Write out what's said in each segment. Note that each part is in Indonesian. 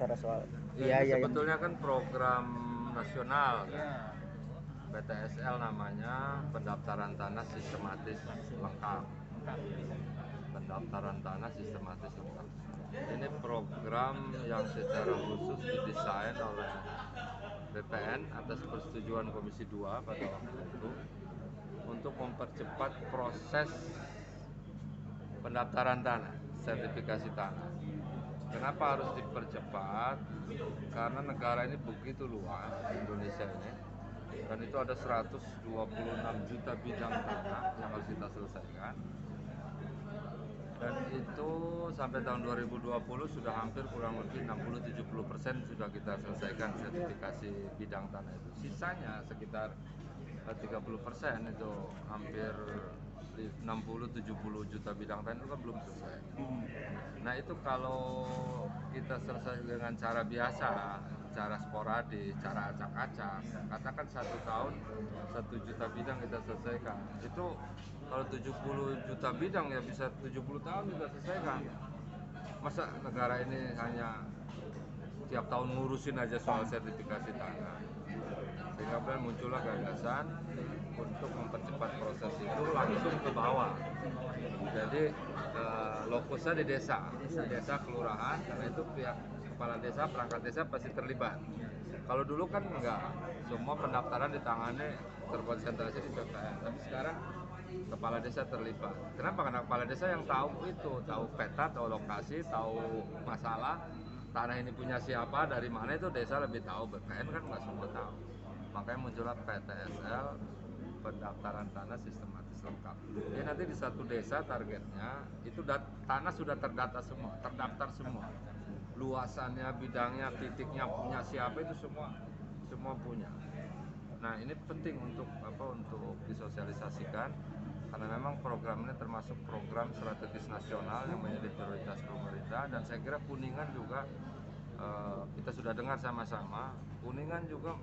bicara soal Ya, biaya ini yang sebetulnya kan program nasional kan. PTSL namanya pendaftaran tanah sistematis lengkap. Pendaftaran tanah sistematis lengkap. Ini program yang secara khusus didesain oleh BPN atas persetujuan Komisi 2 pada waktu itu untuk mempercepat proses pendaftaran tanah, sertifikasi tanah. Kenapa harus dipercepat? Karena negara ini begitu luas, Indonesia ini, dan itu ada 126 juta bidang tanah yang harus kita selesaikan. Dan itu sampai tahun 2020 sudah hampir kurang lebih 60-70% sudah kita selesaikan sertifikasi bidang tanah itu. Sisanya sekitar 30% itu hampir 60-70 juta bidang tanah itu kan belum selesai. Nah itu kalau kita selesai dengan cara biasa, cara sporadis, cara acak-acak, katakan 1 tahun 1 juta bidang kita selesaikan. Itu kalau 70 juta bidang ya bisa 70 tahun kita selesaikan. Masa negara ini hanya tiap tahun ngurusin aja soal sertifikasi tanah. Sehingga kemudian muncullah gagasan untuk mempercepat proses itu langsung ke bawah. Jadi lokusnya di desa kelurahan, karena itu pihak kepala desa, perangkat desa pasti terlibat. Kalau dulu kan enggak, semua pendaftaran ditangani terkonsentrasi di BPN. Tapi sekarang kepala desa terlibat. Kenapa? Karena kepala desa yang tahu itu, tahu peta, tahu lokasi, tahu masalah, tanah ini punya siapa, dari mana itu desa lebih tahu. BPN kan nggak semua tahu. Makanya muncullah PTSL, pendaftaran tanah sistematis lengkap. Jadi nanti di satu desa targetnya itu tanah sudah terdata semua, terdaftar semua. Luasannya, bidangnya, titiknya punya siapa itu semua punya. Nah ini penting untuk disosialisasikan karena memang program ini termasuk program strategis nasional yang menjadi prioritas pemerintah, dan saya kira Kuningan juga kita sudah dengar sama-sama, Kuningan juga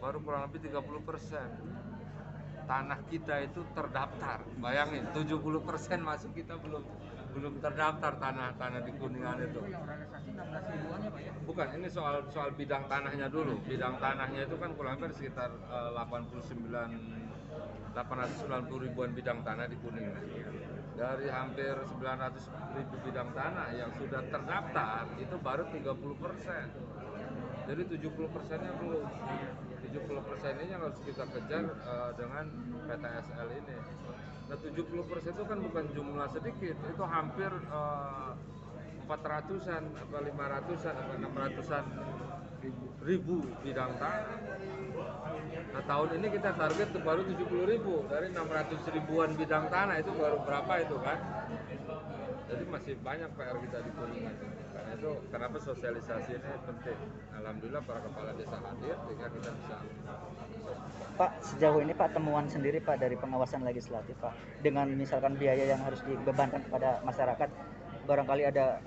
baru kurang lebih 30% tanah kita itu terdaftar. Bayangin 70% masih kita belum terdaftar tanah di Kuningan itu. Yang realisasi 16 ribuan ya Pak ya? Bukan, ini soal bidang tanahnya dulu. Bidang tanahnya itu kan kurang lebih sekitar 890 ribuan bidang tanah di Kuningan. Dari hampir 900 ribu bidang tanah yang sudah terdaftar itu baru 30%. Jadi 70%-nya belum. 70% ini yang harus kita kejar dengan PTSL ini. Nah 70% itu kan bukan jumlah sedikit, itu hampir 400-an, apa 500-an, apa 600-an ribu bidang tanah. Nah tahun ini kita target tuh baru 70 ribu, dari 600 ribuan bidang tanah itu baru berapa itu kan. Jadi masih banyak PR kita di Kuningan. Karena itu kenapa sosialisasi ini penting. Alhamdulillah para kepala desa hadir sehingga kita bisa. Pak, sejauh ini Pak temuan sendiri Pak dari pengawasan legislatif Pak, dengan misalkan biaya yang harus dibebankan kepada masyarakat, barangkali ada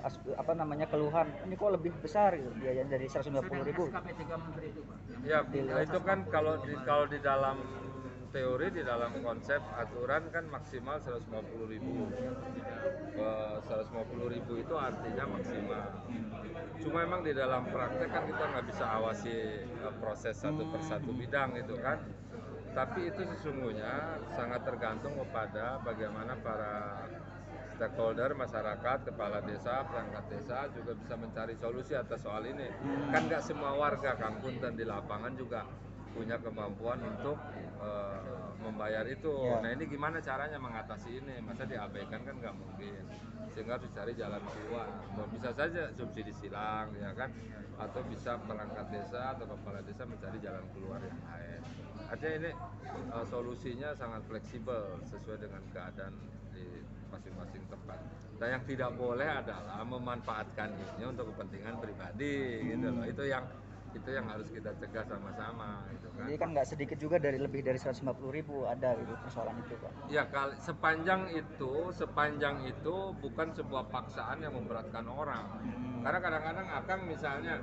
keluhan, ini kok lebih besar gitu biayanya dari 150.000. SKP 3 Menteri itu Pak. Ya itu kan kalau di dalam teori, di dalam konsep aturan kan maksimal 150.000. 150.000 itu artinya maksimal. Cuma memang di dalam praktek kan kita nggak bisa awasi proses satu persatu bidang itu kan. Tapi itu sesungguhnya sangat tergantung kepada bagaimana para stakeholder, masyarakat, kepala desa, perangkat desa juga bisa mencari solusi atas soal ini. Kan nggak semua warga kampung dan di lapangan juga punya kemampuan untuk membayar itu. Nah ini gimana caranya mengatasi ini? Masa diabaikan kan nggak mungkin. Sehingga harus cari jalan keluar. Bisa saja subsidi silang, ya kan? Atau bisa perangkat desa atau kepala desa mencari jalan keluar yang lain. Artinya ini solusinya sangat fleksibel sesuai dengan keadaan di masing-masing tempat. Dan yang tidak boleh adalah memanfaatkan ini untuk kepentingan pribadi, gitu loh. Itu yang harus kita cegah sama-sama gitu kan. Jadi kan nggak sedikit juga, dari lebih dari 150.000 ada gitu persoalan itu Pak. Ya sepanjang itu bukan sebuah paksaan yang memberatkan orang. Karena kadang-kadang Akang misalnya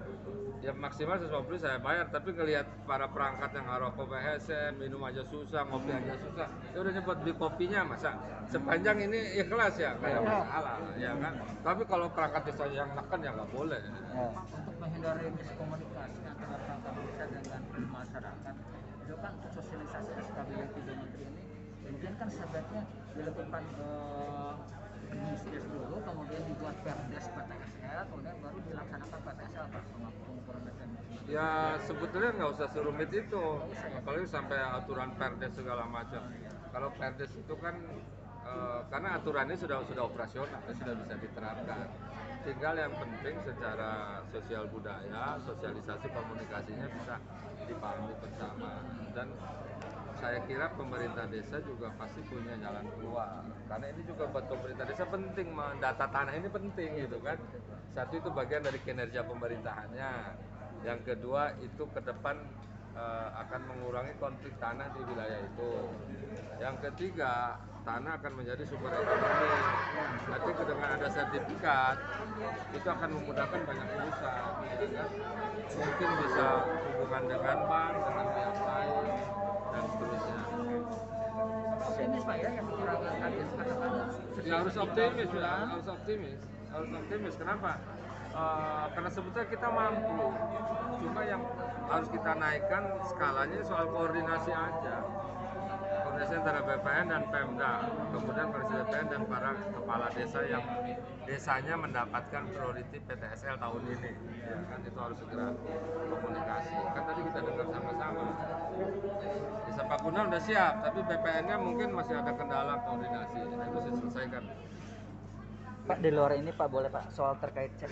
ya maksimal 150 saya bayar, tapi ngelihat para perangkat yang ngerokok BSM, minum aja susah, ngopi aja susah, ya udah nyebut beli kopinya, masa sepanjang ini ikhlas ya kayak masalah ya kan. Tapi kalau perangkat desa yang neken ya nggak boleh. Untuk menghindari dari miskomunikasi antara perangkat desa dengan masyarakat itu kan sosialisasi stability geometri ini mungkin kan sebaiknya dilakukan bisnis dulu, kemudian dibuat perdes PTSL, kemudian baru dilaksanakan PTSL Pak, pengukuran definisi. Ya sebetulnya nggak usah serumit itu, apalagi sampai aturan perdes segala macam. Kalau perdes itu kan karena aturannya sudah operasional, sudah bisa diterapkan. Tinggal yang penting secara sosial budaya, sosialisasi komunikasinya bisa dipahami bersama. Dan saya kira pemerintah desa juga pasti punya jalan keluar. Karena ini juga buat pemerintah desa penting, mendata tanah ini penting gitu kan. Satu itu bagian dari kinerja pemerintahannya. Yang kedua itu ke depan akan mengurangi konflik tanah di wilayah itu. Yang ketiga, tanah akan menjadi sumber ekonomi. Nanti dengan ada sertifikat, itu akan memudahkan banyak urusan. Ya kan? Mungkin bisa hubungan dengan bank, dengan pihak lain, dan seterusnya. Optimis Pak ya, yang kekurangan tadi katakan. Ya harus optimis ya, harus optimis. Kenapa? Karena sebetulnya kita mampu, cuma yang harus kita naikkan skalanya soal koordinasi aja. Koordinasi antara BPN dan Pemda, kemudian koordinasi BPN dan para kepala desa yang desanya mendapatkan priority PTSL tahun ini. Ya kan itu harus segera komunikasi. Kan tadi kita dengar sama-sama. Desa Pakunan udah siap, tapi BPN-nya mungkin masih ada kendala koordinasi. Nah, itu saya selesaikan. Pak, di luar ini Pak boleh Pak soal terkait cek